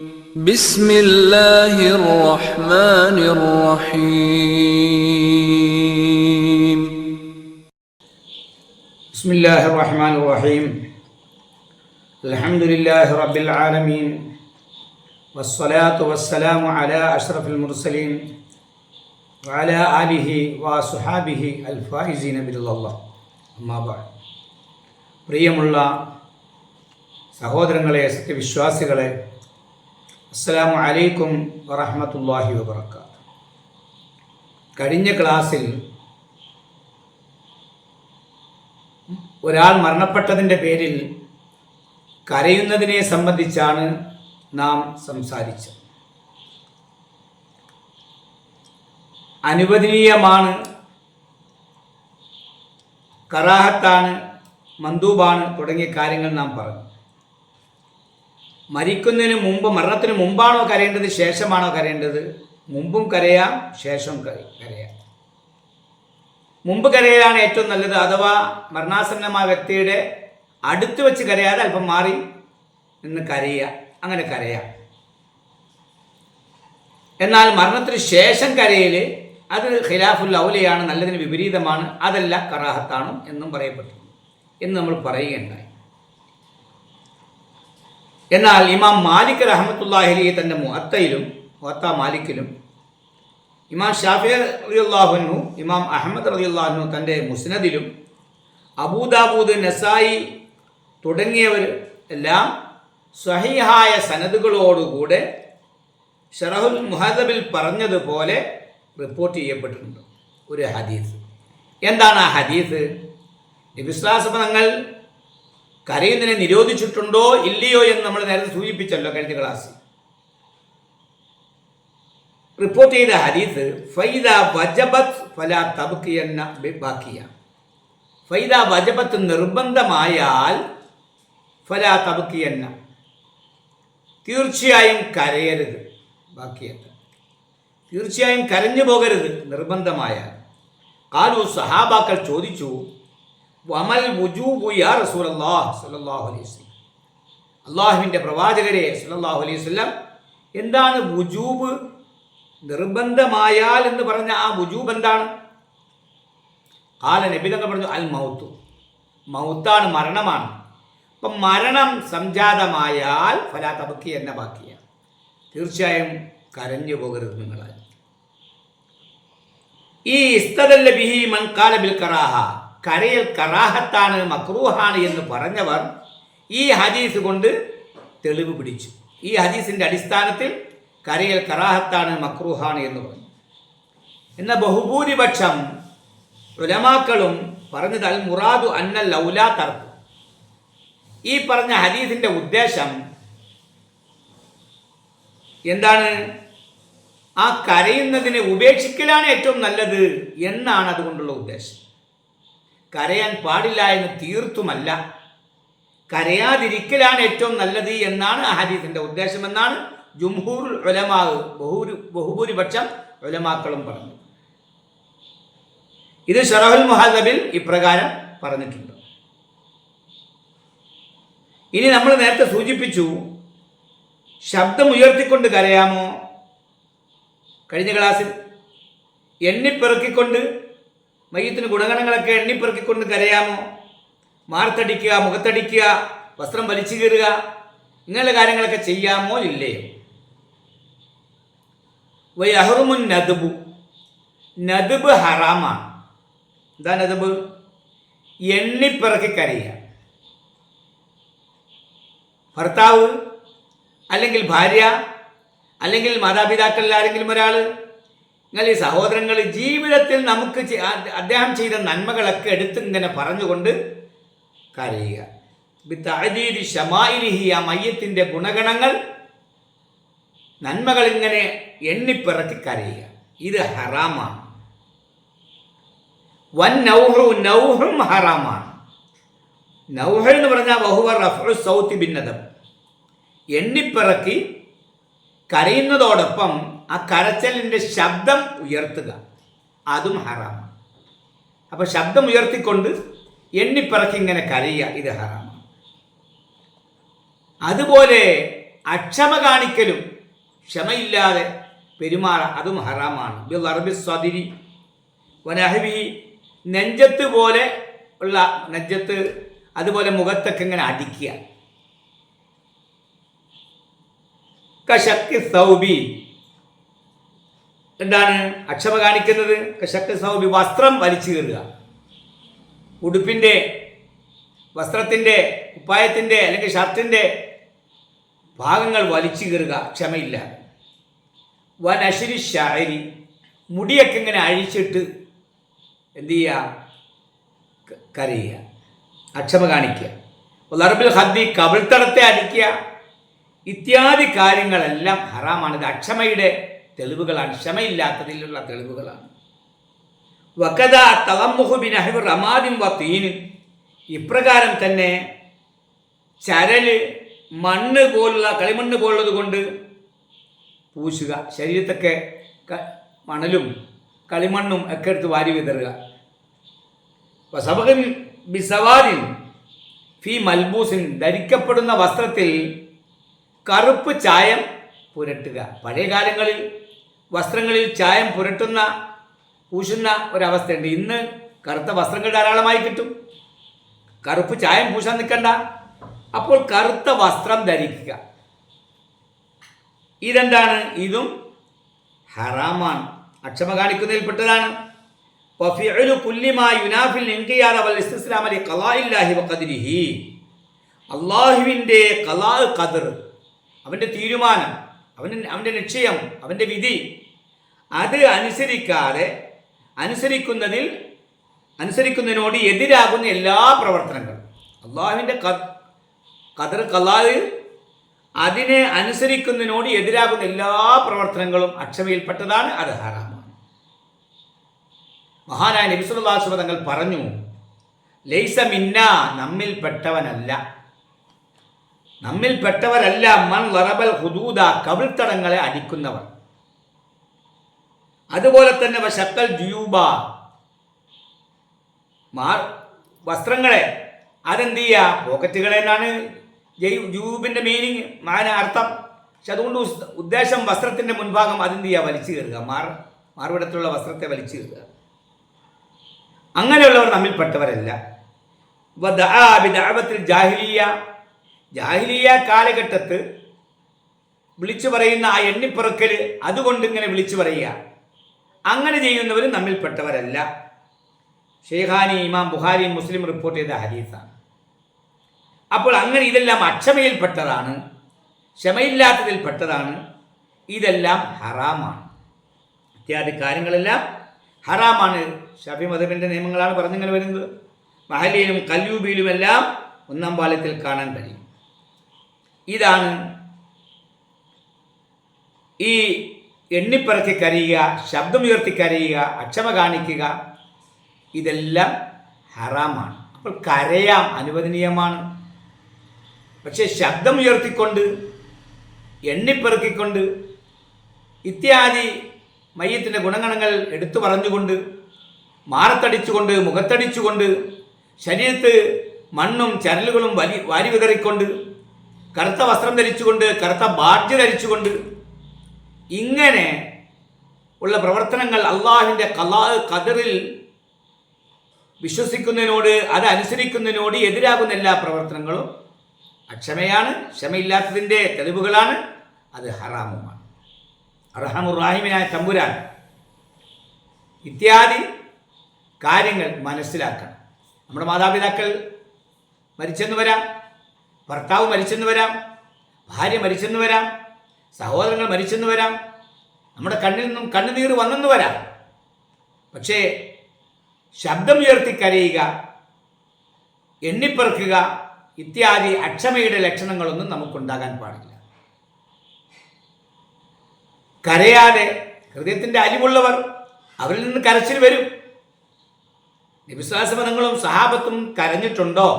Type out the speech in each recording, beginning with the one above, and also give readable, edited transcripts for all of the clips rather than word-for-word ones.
بسم الله الرحمن الرحيم بسم الله الرحمن الرحيم الحمد لله رب العالمين والصلاة والسلام على أشرف المرسلين وعلى آله وصحابه الفائزين برضا الله أما بعد പ്രിയമുള്ള സഹോദരങ്ങളെ, സത്യവിശ്വാസികളെ, അസ്സലാമു അലൈക്കും വറഹ്മത്തുള്ളാഹി വബറകാതുഹു. കഴിഞ്ഞ ക്ലാസ്സിൽ ഒരാൾ മരണപ്പെട്ടതിൻ്റെ പേരിൽ കരയുന്നതിനെ സംബന്ധിച്ചാണ് നാം സംസാരിച്ചത്. അനുവദനീയമാണ്, കറാഹത്താണ്, മന്ദൂബാണ് തുടങ്ങിയ കാര്യങ്ങൾ നാം പറഞ്ഞു. മരിക്കുന്നതിന് മുമ്പ്, മരണത്തിന് മുമ്പാണോ കരയേണ്ടത്, ശേഷമാണോ കരയേണ്ടത്? മുമ്പും കരയാം, ശേഷവും കരയാം. മുമ്പ് കരയലാണ് ഏറ്റവും നല്ലത്. അഥവാ മരണാസന്നമായ വ്യക്തിയുടെ അടുത്ത് വെച്ച് കരയാതെ അല്പം മാറി നിന്ന് കരയുക, അങ്ങനെ കരയാം. എന്നാൽ മരണത്തിന് ശേഷം കരയൽ അത് ഖിലാഫുൽ ഔലയാണ്, നല്ലതിന് വിപരീതമാണ്, അതല്ല കറാഹത്താണ് എന്നും പറയപ്പെട്ടു എന്ന് നമ്മൾ പറയുകയുണ്ടായി. എന്നാൽ ഇമാം മാലിക് റഹ്മത്തുള്ളാഹി അലൈഹി തൻ്റെ മുഅത്ത മാലിക്കിലും, ഇമാം ഷാഫിഈ റളിയല്ലാഹു അൻഹു, ഇമാം അഹ്മദ് റളിയല്ലാഹു അൻഹു തൻ്റെ മുസ്നദിലും, അബൂദാവൂദ്, നസായി തുടങ്ങിയവർ എല്ലാം സ്വഹീഹായ സനദുകളോടുകൂടെ ശറഹുൽ മുഹദബിൽ പറഞ്ഞതുപോലെ റിപ്പോർട്ട് ചെയ്യപ്പെട്ടിട്ടുണ്ട് ഒരു ഹദീസ്. എന്താണ് ആ ഹദീസ്? നബി സ്വല്ലല്ലാഹു അലൈഹി വസല്ലം തങ്ങൾ കരയുന്നതിനെ നിരോധിച്ചിട്ടുണ്ടോ ഇല്ലയോ എന്ന് നമ്മൾ നേരത്തെ സൂചിപ്പിച്ചല്ലോ കഴിഞ്ഞ ക്ലാസ്സിൽ. റിപ്പോർട്ട് ചെയ്ത ഹദീസ് ഫൈദ വജബത്ത് ഫലാ തബ്കിയന്ന ബാക്കിയ. ഫൈദ വജബത്ത് നിർബന്ധമായാൽ ഫലാ തബ്കിയന്ന, തീർച്ചയായും കരയരുത്. ബാക്കിയല്ല, തീർച്ചയായും കരഞ്ഞു പോകരുത് നിർബന്ധമായാൽ. ഖാലു, സഹാബാക്കൾ ചോദിച്ചു, വമൽ വുജൂബു യാ റസൂലല്ലാഹ് സ്വല്ലല്ലാഹു അലൈഹി വസല്ലം, അല്ലാഹുവിൻ്റെ പ്രവാചകരെ സ്വല്ലല്ലാഹു അലൈഹി വസല്ലം, എന്താണ് വുജൂബ്, നിർബന്ധമായാൽ എന്ന് പറഞ്ഞ ആ വുജൂബ് എന്താണ്? ഖാല, നബി തങ്ങൾ പറഞ്ഞു, അൽ മൗത്തു, മൗത്താണ്, മരണമാണ്. അപ്പം മരണം സംജാതമായാൽ ഫലാ തബ്കി എന്ന ബാക്കിയ, തീർച്ചയായും കരഞ്ഞു പോകരുത് നിങ്ങളാൽ. ഈ ഇസ്തദല്ല ബിഹി മൻ ഖാല ബിൽ കറാഹ, കരയൽ കറാഹത്താണ്, മക്രൂഹാണ് എന്ന് പറഞ്ഞവർ ഈ ഹദീസ് കൊണ്ട് തെളിവ് പിടിച്ചു. ഈ ഹദീസിൻ്റെ അടിസ്ഥാനത്തിൽ കരയൽ കറാഹത്താണ്, മക്രൂഹാണ് എന്ന് പറഞ്ഞു. എന്നാൽ ബഹുഭൂരിപക്ഷം ഉലമാക്കളും പറഞ്ഞത് അൽ മുറാദു അന്നൽ ഔലാ തർക്, ഈ പറഞ്ഞ ഹദീസിൻ്റെ ഉദ്ദേശം എന്താണ്? ആ കരയുന്നതിനെ ഉപേക്ഷിക്കലാണ് ഏറ്റവും നല്ലത് എന്നാണ് അതുകൊണ്ടുള്ള ഉദ്ദേശം. കരയാൻ പാടില്ല എന്ന് തീർത്തുമല്ല, കരയാതിരിക്കലാണ് ഏറ്റവും നല്ലത് എന്നാണ് ആ ഹദീസിൻ്റെ ഉദ്ദേശമെന്നാണ് ജുംഹൂറുൽ ഉലമാ, ബഹുഭൂരിപക്ഷം ഉലമാക്കളും പറഞ്ഞു. ഇത് ശറഹുൽ മുഹദബിൽ ഇപ്രകാരം പറഞ്ഞിട്ടുണ്ട്. ഇനി നമ്മൾ നേരത്തെ സൂചിപ്പിച്ചു, ശബ്ദം ഉയർത്തിക്കൊണ്ട് കരയാമോ? കഴിഞ്ഞ ക്ലാസ്സിൽ എണ്ണിപ്പെറുക്കിക്കൊണ്ട്, മയ്യത്തിന് ഗുണഗണങ്ങളൊക്കെ എണ്ണിപ്പെറുക്കിക്കൊണ്ട് കരയാമോ? മാർത്തടിക്കുക, മുഖത്തടിക്കുക, വസ്ത്രം വലിച്ചു കീറുക, ഇങ്ങനെയുള്ള കാര്യങ്ങളൊക്കെ ചെയ്യാമോ ഇല്ലയോ? വയഹ്റുമുൻ നദ്ബു, നദ്ബ് ഹറാമാണ്. എന്താ നദ്ബ്? എണ്ണിപ്പെറുക്കി കരയുക. ഭർത്താവ് അല്ലെങ്കിൽ ഭാര്യ അല്ലെങ്കിൽ മാതാപിതാക്കളിൽ ആരെങ്കിലും ഒരാൾ, നിങ്ങൾ ഈ സഹോദരങ്ങൾ ജീവിതത്തിൽ നമുക്ക് അദ്ദേഹം ചെയ്ത നന്മകളൊക്കെ എടുത്ത് ഇങ്ങനെ പറഞ്ഞുകൊണ്ട് കരയുക. ബിത്തഅദീദി ശമാഇലിഹി, ആ മയ്യത്തിൻ്റെ ഗുണഗണങ്ങൾ, നന്മകൾ ഇങ്ങനെ എണ്ണിപ്പിറക്കി കരയുക. ഇത് ഹറാമാണ്. വൻ നൗഹു, നൗഹും ഹറാമാണ്. നൗഹ എന്ന് പറഞ്ഞാൽ വഹുവ റഫ്ഉ സൗതി ബിന്നദബ്, എണ്ണിപ്പിറക്കി കരയുന്നതോടൊപ്പം ആ കരച്ചലിൻ്റെ ശബ്ദം ഉയർത്തുക, അതും ഹറാമാണ്. അപ്പോൾ ശബ്ദം ഉയർത്തിക്കൊണ്ട് എണ്ണിപ്പിറക്കി ഇങ്ങനെ കരയുക, ഇത് ഹറാമാണ്. അതുപോലെ അക്ഷമ കാണിക്കലും ക്ഷമയില്ലാതെ പെരുമാറാം അതും ഹറാമാണ്. ബിൽ അറബി സ്വദിരി വനഹബി നെഞ്ചത്ത് പോലെ ഉള്ള നെഞ്ചത്ത് അതുപോലെ മുഖത്തൊക്കെ ഇങ്ങനെ അടിക്കുക. കശക്കി സൗബി എന്താണ് അക്ഷമ കാണിക്കുന്നത്? കശക്കി സൗബി വസ്ത്രം വലിച്ചു കീറുക. ഉടുപ്പിൻ്റെ വസ്ത്രത്തിൻ്റെ കുപ്പായത്തിൻ്റെ അല്ലെങ്കിൽ ഷർട്ടിൻ്റെ ഭാഗങ്ങൾ വലിച്ചു കീറുക ക്ഷമയില്ല. വനശ്രി ഷാരി മുടിയൊക്കെ ഇങ്ങനെ അഴിച്ചിട്ട് എന്തു ചെയ്യുക? കരയുക, അക്ഷമ കാണിക്കുക. ലർബിൽ ഹദ്ദി കവിൾത്തടത്തെ അടിക്കുക ഇത്യാദി കാര്യങ്ങളെല്ലാം ഹറാമാണ്. ഇത് അക്ഷമയുടെ തെളിവുകളാണ്, ക്ഷമയില്ലാത്തതിലുള്ള തെളിവുകളാണ്. വകദ തളമ്മുഹു ബിനഹ്വി റമാദിൻ വതീൻ ഇപ്രകാരം തന്നെ ചരല് മണ്ണ് പോലുള്ള കളിമണ്ണ് പോലുള്ളത് കൊണ്ട് പൂശുക. ശരീരത്തൊക്കെ മണലും കളിമണ്ണും ഒക്കെ എടുത്ത് വാരി വിതറുക. വസബഖിൻ ബിസവാദിൻ ഫി മൽബൂസിൻ ധരിക്കപ്പെടുന്ന വസ്ത്രത്തിൽ കറുപ്പ് ചായം പുരട്ടുക. പഴയ കാലങ്ങളിൽ വസ്ത്രങ്ങളിൽ ചായം പൂശുന്ന ഒരവസ്ഥയുണ്ട്. ഇന്ന് കറുത്ത വസ്ത്രങ്ങൾ ധാരാളമായി കിട്ടും, കറുപ്പ് ചായം പൂശാൻ നിൽക്കണ്ട. അപ്പോൾ കറുത്ത വസ്ത്രം ധരിക്കുക. ഇതെന്താണ്? ഇതും ഹറാമാണ്, അക്ഷമ കാണിക്കുന്നതിൽപ്പെട്ടതാണ്. അള്ളാഹുവിൻ്റെ ഖലാ ഖദർ, അവൻ്റെ തീരുമാനം, അവൻ്റെ നിശ്ചയം, അവൻ്റെ വിധി, അത് അനുസരിക്കുന്നതിനോട് എതിരാകുന്ന എല്ലാ പ്രവർത്തനങ്ങളും, അള്ളാഹുവിൻ്റെ ഖദർ ഖലാ അതിനെ അനുസരിക്കുന്നതിനോട് എതിരാകുന്ന എല്ലാ പ്രവർത്തനങ്ങളും അക്ഷമയിൽപ്പെട്ടതാണ്, അത് ഹറാമാണ്. മഹാനായ നബി സല്ലല്ലാഹു അലൈഹി വസല്ലം തങ്ങൾ പറഞ്ഞു, ലൈസ മിന്ന നമ്മിൽപ്പെട്ടവരല്ല മൻ ലറബൽ ഹുദൂദ കവിൾത്തടങ്ങളെ അടിക്കുന്നവർ. അതുപോലെ തന്നെ വശക്കൽ ജുയൂബ വസ്ത്രങ്ങളെ അതെന്ത് ചെയ്യുക? പോക്കറ്റുകളെ എന്നാണ് ജൂബിൻ്റെ മീനിങ്, അർത്ഥം. പക്ഷെ അതുകൊണ്ട് ഉദ്ദേശം വസ്ത്രത്തിൻ്റെ മുൻഭാഗം അതെന്ത് ചെയ്യുക? വലിച്ചു കയറുക, മാർവിടത്തിലുള്ള വസ്ത്രത്തെ വലിച്ചു കയറുക. അങ്ങനെയുള്ളവർ നമ്മിൽപ്പെട്ടവരല്ല. ജാഹിലിയ കാലഘട്ടത്ത് വിളിച്ചു പറയുന്ന ആ എണ്ണിപ്പുറക്കൽ അതുകൊണ്ട് ഇങ്ങനെ വിളിച്ചു പറയുക, അങ്ങനെ ചെയ്യുന്നവർ നമ്മിൽപ്പെട്ടവരല്ല. ഷെയ്ഖാനി ഇമാം ബുഖാരി മുസ്ലിം റിപ്പോർട്ട് ചെയ്ത ഹദീസാണ്. അപ്പോൾ അങ്ങനെ ഇതെല്ലാം അക്ഷമയിൽപ്പെട്ടതാണ്, ക്ഷമയില്ലാത്തതിൽപ്പെട്ടതാണ്, ഇതെല്ലാം ഹറാമാണ്. ഇത്യാദി കാര്യങ്ങളെല്ലാം ഹറാമാണ്. ശഫീ മദ്ഹബിൻ്റെ നിയമങ്ങളാണ് പറഞ്ഞിങ്ങനെ വരുന്നത്. മഹലിയിലും കല്ലൂബിയിലുമെല്ലാം ഒന്നാം പാളയത്തിൽ കാണാൻ കഴിയും. ഇതാണ് ഈ എണ്ണിപ്പറക്കി കരയുക, ശബ്ദമുയർത്തി കരയുക, അക്ഷമ കാണിക്കുക, ഇതെല്ലാം ഹറാമാണ്. അപ്പോൾ കരയാം, അനുവദനീയമാണ്. പക്ഷേ ശബ്ദമുയർത്തിക്കൊണ്ട്, എണ്ണിപ്പെറുക്കിക്കൊണ്ട്, ഇത്യാദി മയ്യത്തിൻ്റെ ഗുണഗണങ്ങൾ എടുത്തു പറഞ്ഞുകൊണ്ട്, മാറത്തടിച്ചുകൊണ്ട്, മുഖത്തടിച്ചുകൊണ്ട്, ശരീരത്ത് മണ്ണും ചരലുകളും വാരി വിതറിക്കൊണ്ട്, കറുത്ത വസ്ത്രം ധരിച്ചുകൊണ്ട്, കറുത്ത ബാഡ്ജ് ധരിച്ചുകൊണ്ട്, ഇങ്ങനെ ഉള്ള പ്രവർത്തനങ്ങൾ അള്ളാഹുവിൻ്റെ ഖദറിൽ വിശ്വസിക്കുന്നതിനോട്, അത് അനുസരിക്കുന്നതിനോട് എതിരാകുന്ന എല്ലാ പ്രവർത്തനങ്ങളും അക്ഷമയാണ്, ക്ഷമയില്ലാത്തതിൻ്റെ തെളിവുകളാണ്, അത് ഹറാമുമാണ്. അർഹമുർ-റാഹിമീനായ തമ്പുരാൻ ഇത്യാദി കാര്യങ്ങൾ മനസ്സിലാക്കണം. നമ്മുടെ മാതാപിതാക്കൾ മരിച്ചെന്ന് വരാം, ഭർത്താവ് മരിച്ചെന്ന് വരാം, ഭാര്യ മരിച്ചെന്ന് വരാം, സഹോദരങ്ങൾ മരിച്ചെന്ന് വരാം, നമ്മുടെ കണ്ണിൽ നിന്നും കണ്ണുനീർ വന്നെന്ന് വരാം. പക്ഷേ ശബ്ദമുയർത്തി കരയുക, എണ്ണിപ്പെറുക്കുക ഇത്യാദി അക്ഷമയുടെ ലക്ഷണങ്ങളൊന്നും നമുക്കുണ്ടാകാൻ പാടില്ല. കരയാതെ ഹൃദയത്തിൻ്റെ അലിവുള്ളവർ, അവരിൽ നിന്ന് കരച്ചിൽ വരും. നബിസ്വലാസങ്ങളും സഹാബത്തും കരഞ്ഞിട്ടുണ്ടോ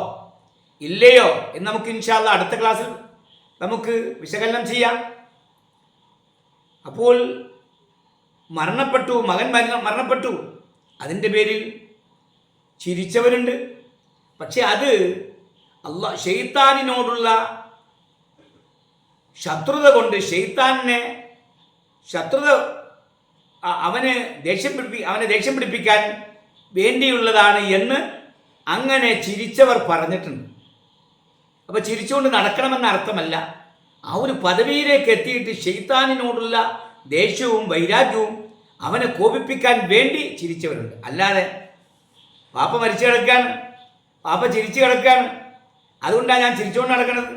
ഇല്ലയോ എന്ന് നമുക്ക് ഇൻഷാ അല്ലാഹ് അടുത്ത ക്ലാസ്സിൽ നമുക്ക് വിശകലനം ചെയ്യാം. അപ്പോൾ മകൻ മരണപ്പെട്ടു, അതിൻ്റെ പേരിൽ ചിരിച്ചവരുണ്ട്. പക്ഷെ അത് ശൈത്താനിനോടുള്ള ശത്രുത കൊണ്ട് ശത്രുത അവനെ ദേഷ്യം പിടിപ്പിക്കാൻ വേണ്ടിയുള്ളതാണ് എന്ന് അങ്ങനെ ചിരിച്ചവർ പറഞ്ഞിട്ടുണ്ട്. അപ്പോൾ ചിരിച്ചുകൊണ്ട് നടക്കണമെന്ന അർത്ഥമല്ല, ആ ഒരു പദവിയിലേക്ക് എത്തിയിട്ട് ശൈത്താനിനോടുള്ള ദേഷ്യവും വൈരാഗ്യവും അവനെ കോപിപ്പിക്കാൻ വേണ്ടി ചിരിച്ചവരുണ്ട്. അല്ലാതെ പാപ്പ മരിച്ചു കിടക്കാണ്, പാപ്പ ചിരിച്ചു കിടക്കാണ്, അതുകൊണ്ടാണ് ഞാൻ ചിരിച്ചുകൊണ്ട് നടക്കുന്നത്,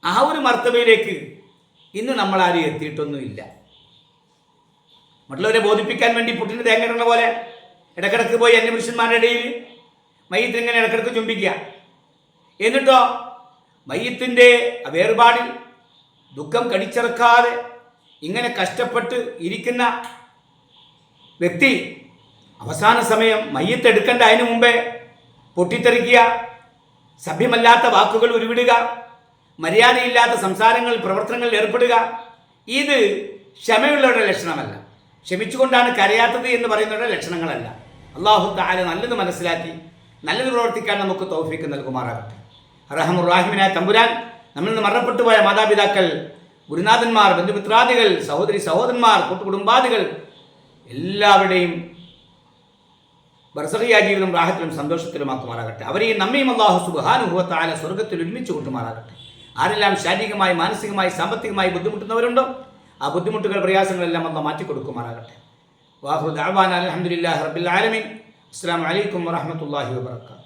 ആ ഒരു മർത്തബയിലേക്ക് ഇന്ന് നമ്മളാരും എത്തിയിട്ടൊന്നുമില്ല. മറ്റുള്ളവരെ ബോധിപ്പിക്കാൻ വേണ്ടി പുട്ടിന് തേങ്ങ ഇടുന്ന പോലെ ഇടക്കിടക്ക് പോയി അന്യപുരുഷന്മാരുടെ ഇടയിൽ മയ്യത്ത് ഇങ്ങനെ ഇടക്കിടക്ക് ചുംബിക്കുക. എന്നിട്ടോ മയ്യത്തിൻ്റെ വേർപാടിൽ ദുഃഖം കടിച്ചിറക്കാതെ ഇങ്ങനെ കഷ്ടപ്പെട്ട് ഇരിക്കുന്ന വ്യക്തി അവസാന സമയം മയ്യത്ത് എടുക്കേണ്ട അതിനു മുമ്പേ പൊട്ടിത്തെറിക്കുക, സഭ്യമല്ലാത്ത വാക്കുകൾ ഉരുവിടുക, മര്യാദയില്ലാത്ത സംസാരങ്ങൾ പ്രവർത്തനങ്ങളിൽ ഏർപ്പെടുക, ഇത് ക്ഷമയുള്ളവരുടെ ലക്ഷണമല്ല. ക്ഷമിച്ചുകൊണ്ടാണ് കരയാത്തത് എന്ന് പറയുന്നവരുടെ ലക്ഷണങ്ങളല്ല. അല്ലാഹു തആല നല്ലത് മനസ്സിലാക്കി നല്ലത് പ്രവർത്തിക്കാൻ നമുക്ക് തൗഫീക്ക് നൽകുമാറാകട്ടെ. റഹ്മുർ-റഹീമായ തമ്പുരാൻ നമ്മിൽ നിന്ന് മരണപ്പെട്ടു പോയ മാതാപിതാക്കൾ, ഗുരുനാഥന്മാർ, ബന്ധുമിത്രാദികൾ, സഹോദരി സഹോദരന്മാർ, കൂട്ടുകുടുംബാദികൾ എല്ലാവരുടെയും ബർസഖിയ ജീവിതം റാഹത്തിലും സന്തോഷത്തിലുമാക്കുമാറാകട്ടെ. അവരെയും നമ്മയും അല്ലാഹു സുബ്ഹാനഹു വ തആല സ്വർഗ്ഗത്തിൽ ഒരുമിച്ച് കൂട്ടുമാറാകട്ടെ. ആരെല്ലാം ശാരീരികമായി മാനസികമായി സാമ്പത്തികമായി ബുദ്ധിമുട്ടുന്നവരുണ്ടോ ആ ബുദ്ധിമുട്ടുകൾ പ്രയാസങ്ങളെല്ലാം അല്ലാഹു മാറ്റിക്കൊടുക്കുമാറാകട്ടെ. വാഹു ദഅവാന അൽഹംദുലില്ലാഹി റബ്ബിൽ ആലമീൻ. അസ്സലാമു അലൈക്കും വറഹ്മത്തുള്ളാഹി വബറകാതുഹു.